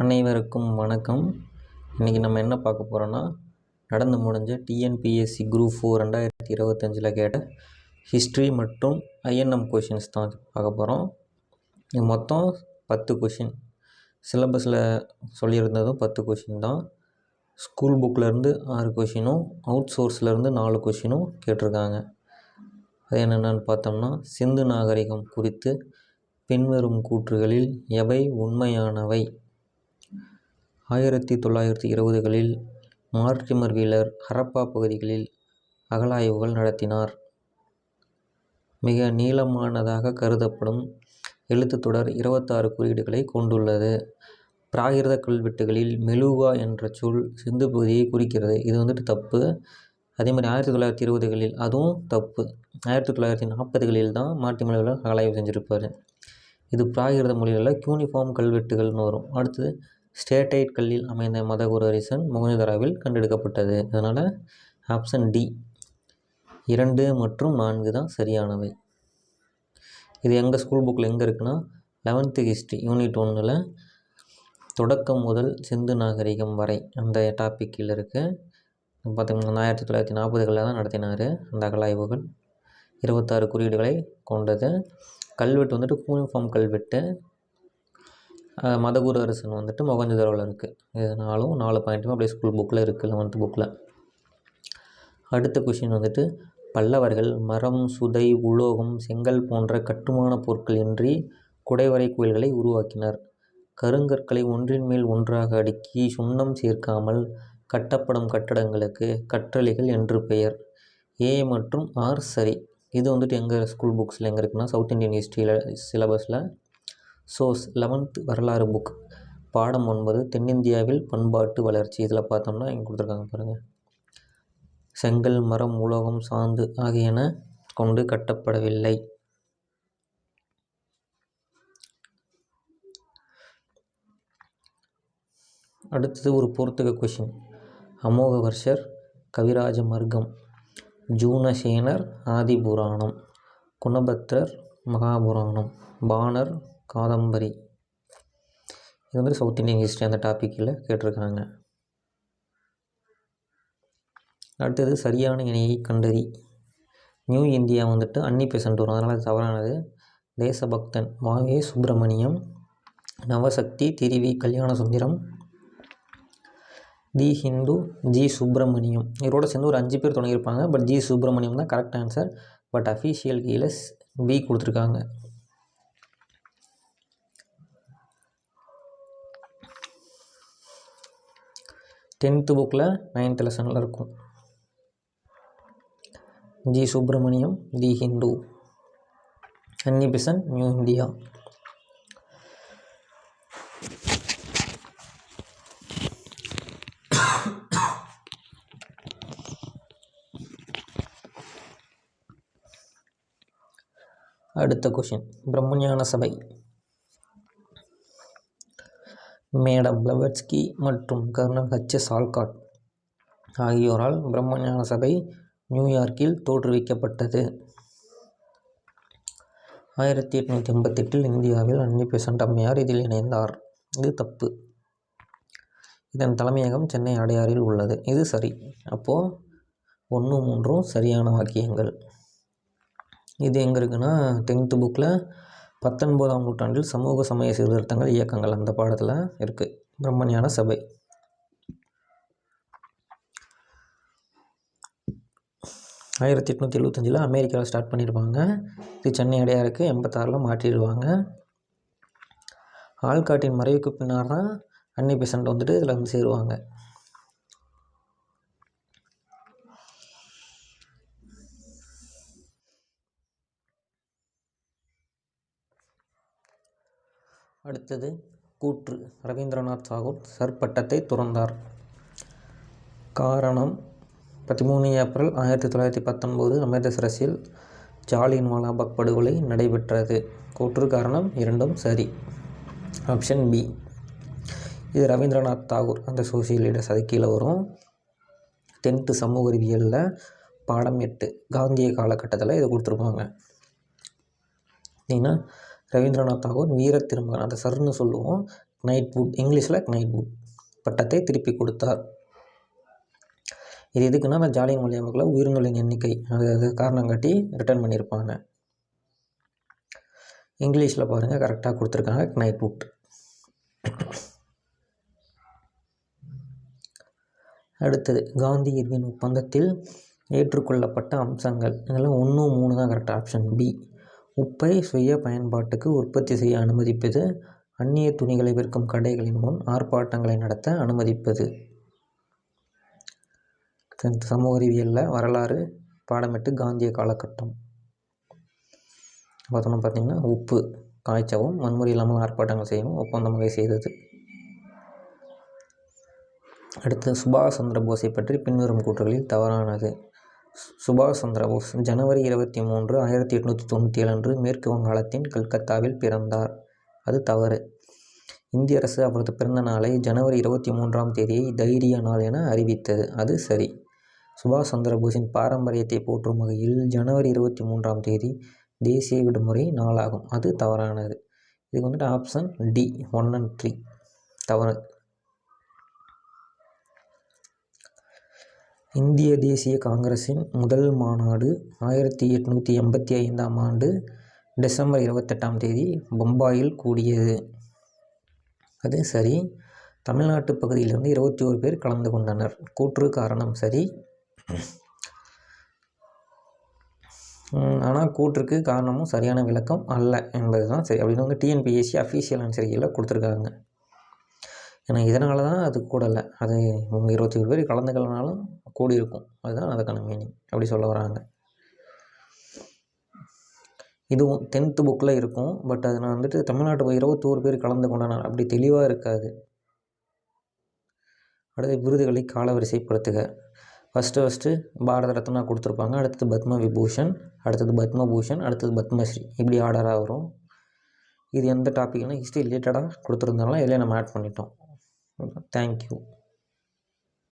அனைவருக்கும் வணக்கம். இன்றைக்கி நம்ம என்ன பார்க்க போகிறோன்னா, நடந்து முடிஞ்ச டிஎன்பிஎஸ்சி குரூப் 4 2025 கேட்ட ஹிஸ்ட்ரி மற்றும் ஐஎன்எம் கொஷின்ஸ் தான் பார்க்க போகிறோம். இது மொத்தம் 10 கொஷின். சிலபஸில் சொல்லியிருந்ததும் 10 கொஷின் தான். ஸ்கூல் புக்கிலேருந்து 6 கொஷினும் அவுட் சோர்ஸ்லேருந்து 4 கொஷினும் கேட்டிருக்காங்க. அது என்னென்னு பார்த்தோம்னா, சிந்து நாகரிகம் குறித்து பின்வரும் கூற்றுகளில் எவை உண்மையானவை? 1920களில் மார்டிமர் வீலர் ஹரப்பா பகுதிகளில் அகழாய்வுகள் நடத்தினார். மிக நீளமானதாக கருதப்படும் எழுத்துத்தொடர் 26 குறியீடுகளை கொண்டுள்ளது. பிராகிருத கல்வெட்டுகளில் மெலுகா என்ற சொல் சிந்து பகுதியை குறிக்கிறது. இது தப்பு. அதேமாதிரி 1920களில் அதுவும் தப்பு. 1940களில் தான் மார்டிமர் வீலர் அகழாய்வு செஞ்சுருப்பார். இது பிராகிருத மொழிகளில் க்யூனிஃபார்ம் கல்வெட்டுகள்னு வரும். அடுத்தது ஸ்டேட்டைட் கல்லில் அமைந்த மதகுரு அரிசன் மொஹஞ்சதாரோவில் கண்டெடுக்கப்பட்டது. அதனால் ஆப்ஷன் டி 2 மற்றும் 4 தான் சரியானவை. இது எங்கள் ஸ்கூல் புக்கில் எங்கே இருக்குன்னா, 11th ஹிஸ்ட்ரி யூனிட் 1ல் தொடக்கம் முதல் சிந்து நாகரிகம் வரை அந்த டாப்பிக்கில் இருக்குது. பார்த்தீங்கன்னா 1940களில் தான் நடத்தினார் அந்த அகழாய்வுகள். 26 குறியீடுகளை கொண்டது. கல்வெட்டு யூனிஃபார்ம் கல்வெட்டு. மதகுரு அரசன் மொஹஞ்சதாரோவில் இருக்குது. இதனாலும் 4 பாயிண்ட்டுமே அப்படியே ஸ்கூல் புக்கில் இருக்குது, 11th புக்கில். அடுத்த கொஷின் பல்லவர்கள் மரம், சுதை, உலோகம், செங்கல் போன்ற கட்டுமான பொருட்கள் இன்றி குடைவரை கோயில்களை உருவாக்கினர். கருங்கற்களை ஒன்றின் மேல் ஒன்றாக அடுக்கி சுண்ணம் சேர்க்காமல் கட்டப்படும் கட்டடங்களுக்கு கற்றளிகள் என்று பெயர். ஏ மற்றும் ஆர் சரி. இது எங்கள் ஸ்கூல் புக்ஸில் எங்கே இருக்குன்னா, சவுத் இந்தியன் ஹிஸ்ட்ரியில் சிலபஸில் சோர்ஸ் 11th வரலாறு புக் பாடம் 9 தென்னிந்தியாவில் பண்பாட்டு வளர்ச்சி. இதில் பார்த்தோம்னா இங்கே கொடுத்துருக்காங்க பாருங்கள். செங்கல், மரம், உலோகம், சாந்து ஆகியன கொண்டு கட்டப்படவில்லை. அடுத்தது ஒரு பொறுத்துக கொஷின். அமோகவர்ஷர், கவிராஜ மர்கம், ஜூனசேனர் ஆதிபுராணம், குணபத்திரர் மகாபுராணம், பாணர் காதம்பரி. இது சவுத் இந்தியன் ஹிஸ்ட்ரி அந்த டாப்பிக்கில் கேட்டிருக்காங்க. அடுத்தது சரியான இணையை கண்டறி. நியூ இந்தியா அன்னி பெசன்ட் வரும், அதனால் அது தவறானது. தேசபக்தன் வாவே சுப்பிரமணியம், நவசக்தி திரிவி கல்யாண சுந்தரம், தி ஹிந்து ஜி சுப்பிரமணியம். இவரோட சேர்ந்து ஒரு 5 பேர் தொடங்கியிருப்பாங்க. பட் ஜி சுப்பிரமணியம் தான் கரெக்ட் ஆன்சர். பட் அஃபீஷியல் கீழே பி கொடுத்துருக்காங்க. டென்த்து புக்கில் 9th லெசனில் இருக்கும். ஜி சுப்பிரமணியம் தி ஹிந்து, அன்னி பெசன்ட் நியூ இந்தியா. அடுத்த கொஷின். பிரம்மஞான சபை. மேடம் பிளவட்ஸ்கி மற்றும் கர்னல் H.S. ஆல்காட் ஆகியோரால் பிரம்மஞான சபை நியூயார்க்கில் தோற்றுவிக்கப்பட்டது. 1888 இந்தியாவில் அன்னி பெசன்ட் அம்மையார் இதில் இணைந்தார். இது தப்பு. இதன் தலைமையகம் சென்னை அடையாறில் உள்ளது. இது சரி. அப்போது 1, 3 சரியான வாக்கியங்கள். இது எங்கே இருக்குன்னா, 10th புக்கில் 19ஆம் நூற்றாண்டில் சமூக சமய சீர்திருத்தங்கள் இயக்கங்கள் அந்த பாடத்தில் இருக்குது. பிரம்மஞான சபை. – 1875 அமெரிக்காவில் ஸ்டார்ட் பண்ணியிருப்பாங்க. இது சென்னை அடையாருக்கு 86 மாற்றிடுவாங்க. ஆல்காட்டின் மறைவுக்கு பின்னால் தான் அன்னி பெசன்ட் இதில் சேருவாங்க. அடுத்தது கூற்று. ரவீந்திரநாத் தாகூர் சர் பட்டத்தை துறந்தார். காரணம் 13 ஏப்ரல் 1919 அமிர்தசரஸில் ஜாலியன்வாலாபாக் படுகொலை நடைபெற்றது. கூற்று காரணம் இரண்டும் சரி. Option B. இது ரவீந்திரநாத் தாகூர் அந்த சோசியல் லீடர்ஸ் அது கீழே வரும். 10th சமூக அறிவியலில் பாடம் 8 காந்திய காலகட்டத்தில் இதை கொடுத்துருப்பாங்க. ஏன்னா ரவீந்திரநாத் தாகூர் வீர திருமகன், அந்த சர்ன்னு சொல்லுவோம். நைட்வுட், இங்கிலீஷில் நைட்வுட் பட்டத்தை திருப்பி கொடுத்தார். இது எதுக்குன்னா அந்த ஜாலியன்வாலா பாக்கில் உயிரினங்களின் எண்ணிக்கை அது காரணம் காட்டி ரிட்டர்ன் பண்ணியிருப்பாங்க. இங்கிலீஷில் பாருங்கள் கரெக்டாக கொடுத்துருக்காங்க நைட்வுட். அடுத்தது காந்தி இர்வின் ஒப்பந்தத்தில் ஏற்றுக்கொள்ளப்பட்ட அம்சங்கள். இதெல்லாம் 1, 3 தான் கரெக்டாக. Option B. உப்பை சுய பயன்பாட்டுக்கு உற்பத்தி செய்ய அனுமதிப்பது, அந்நிய துணிகளை விற்கும் கடைகளின் முன் ஆர்ப்பாட்டங்களை நடத்த அனுமதிப்பது. சமூக அறிவியலில் வரலாறு பாடமிட்டு காந்திய காலகட்டம் பார்த்தோம்னா பார்த்திங்கன்னா உப்பு காய்ச்சவும் வன்முறை இல்லாமல் ஆர்ப்பாட்டங்கள் செய்யவும் ஒப்பந்தம் வகை செய்தது. அடுத்து சுபாஷ் சந்திர போஸை பற்றி பின்வரும் கூற்றுகளில் தவறானது. சுபாஷ் சந்திர போஸ் ஜனவரி 23, 1897 அன்று மேற்கு வங்காளத்தின் கல்கத்தாவில் பிறந்தார். அது தவறு. இந்திய அரசு அவரது பிறந்த நாளை ஜனவரி 23ஆம் தேதியை தைரிய நாள் என அறிவித்தது. அது சரி. சுபாஷ் சந்திர போஸின் பாரம்பரியத்தை போற்றும் வகையில் ஜனவரி 23ஆம் தேதி தேசிய விடுமுறை நாளாகும். அது தவறானது. இதுக்கு வந்துட்டு ஆப்ஷன் டி 1 and 3 தவறு. இந்திய தேசிய காங்கிரஸின் முதல் மாநாடு 1885ஆம் ஆண்டு டிசம்பர் 28ஆம் தேதி பம்பாயில் கூடியது. அது சரி. தமிழ்நாட்டு பகுதியிலிருந்து 21 பேர் கலந்து கொண்டனர். கூற்று காரணம் சரி. ஆனால் கூற்றுக்கு காரணமும் சரியான விளக்கம் அல்ல என்பது தான் சரி. அப்படின்னு வந்து டிஎன்பிஎஸ்சி அஃபீஷியல் ஆன்சரியில் கொடுத்துருக்காங்க. ஏன்னா இதனால தான் அது கூடலை. அது இவங்க 21 பேர் கலந்துக்கலனாலும் கூடி இருக்கும். அதுதான் அதுக்கான மீனிங். அப்படி சொல்ல வராங்க. இதுவும் 10th புக்கில் இருக்கும். பட் அதில் வந்துட்டு தமிழ்நாட்டு 21 பேர் கலந்து கொண்டனர் அப்படி தெளிவாக இருக்காது. அடுத்து விருதுகளை காலவரிசைப்படுத்துக. ஃபஸ்ட்டு பாரத ரத்னா கொடுத்துருப்பாங்க. அடுத்தது பத்ம விபூஷன், அடுத்தது பத்மபூஷன், அடுத்தது பத்மஸ்ரீ. இப்படி ஆர்டராக வரும். இது எந்த டாப்பிக்னா ஹிஸ்ட்ரி ரிலேட்டடாக கொடுத்துருந்தாலும் இதிலே நம்ம ஆட் பண்ணிட்டோம். தேங்க்யூ.